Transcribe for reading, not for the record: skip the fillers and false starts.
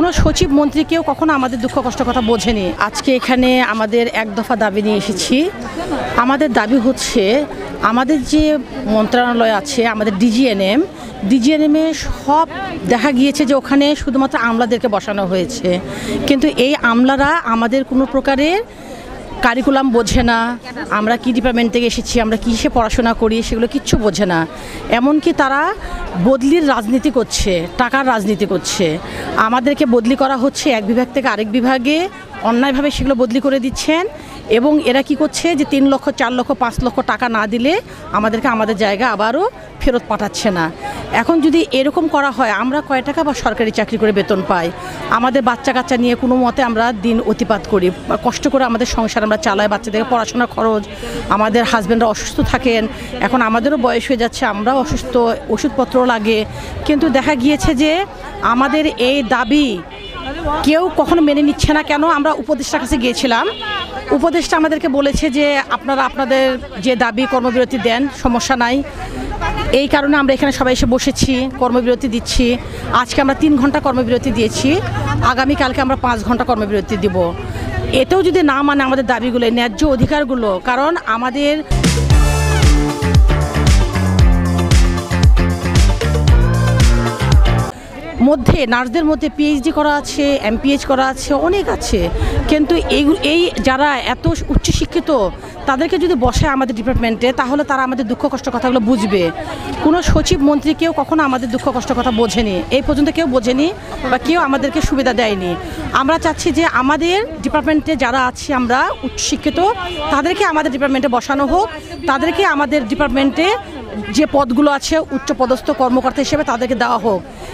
কোনো সচিব মন্ত্রী কেউ কখনো আমাদের দুঃখ কষ্ট কথা বোঝেনি। আজকে এখানে আমাদের এক দফা দাবি নিয়ে এসেছি। আমাদের দাবি হচ্ছে আমাদের যে মন্ত্রণালয় আছে, আমাদের ডিজিএনএমে সব দেখা গিয়েছে যে ওখানে শুধুমাত্র আমলাদেরকে বসানো হয়েছে, কিন্তু এই আমলারা আমাদের কোনো প্রকারের কারিকুলাম বোঝে না, আমরা কি ডিপার্টমেন্ট থেকে এসেছি, আমরা কিসে পড়াশোনা করি সেগুলো কিচ্ছু বোঝে না। এমনকি তারা বদলির রাজনীতি করছে, টাকার রাজনীতি করছে। আমাদেরকে বদলি করা হচ্ছে এক বিভাগ থেকে আরেক বিভাগে, অন্যায়ভাবে সেগুলো বদলি করে দিচ্ছেন। এবং এরা কি করছে যে 3 লক্ষ 4 লক্ষ 5 লক্ষ টাকা না দিলে আমাদেরকে আমাদের জায়গা আবারও ফেরত পাঠাচ্ছে না। এখন যদি এরকম করা হয়, আমরা কয় টাকা বা সরকারি চাকরি করে বেতন পাই, আমাদের বাচ্চা কাচ্চা নিয়ে কোনো মতে আমরা দিন অতিপাত করি, কষ্ট করে আমাদের সংসার আমরা চালাই, বাচ্চাদের পড়াশোনার খরচ, আমাদের হাজব্যান্ডরা অসুস্থ থাকেন, এখন আমাদেরও বয়স হয়ে যাচ্ছে, আমরাও অসুস্থ, ওষুধপত্র লাগে। কিন্তু দেখা গিয়েছে যে আমাদের এই দাবি কেউ কখনো মেনে নিচ্ছে না। কেন? আমরা উপদেষ্টার কাছে গিয়েছিলাম, উপদেষ্টা আমাদেরকে বলেছে যে আপনারা আপনাদের যে দাবি কর্মবিরতি দেন, সমস্যা নাই। এই কারণে আমরা এখানে সবাই এসে বসেছি, কর্মবিরতি দিচ্ছি। আজকে আমরা 3 ঘন্টা কর্মবিরতি দিয়েছি, আগামীকালকে আমরা 5 ঘন্টা কর্মবিরতি দিব। এতেও যদি না মানে আমাদের দাবিগুলো, ন্যায্য অধিকারগুলো, কারণ আমাদের নার্সদের মধ্যে পিএইচডি করা আছে, এমপিএইচ করা আছে, অনেক আছে, কিন্তু এই যারা এত উচ্চশিক্ষিত তাদেরকে যদি বসে আমাদের ডিপার্টমেন্টে, তাহলে তারা আমাদের দুঃখ কষ্ট কথাগুলো বুঝবে। কোনো সচিব মন্ত্রী কেউ কখনো আমাদের দুঃখ কষ্ট কথা বোঝেনি, এই পর্যন্ত কেউ বোঝেনি বা কেউ আমাদেরকে সুবিধা দেয়নি। আমরা চাচ্ছি যে আমাদের ডিপার্টমেন্টে যারা আছি আমরা উচ্চশিক্ষিত, তাদেরকে আমাদের ডিপার্টমেন্টে বসানো হোক, তাদেরকে আমাদের ডিপার্টমেন্টে যে পদগুলো আছে উচ্চপদস্থ কর্মকর্তা হিসেবে তাদেরকে দেওয়া হোক।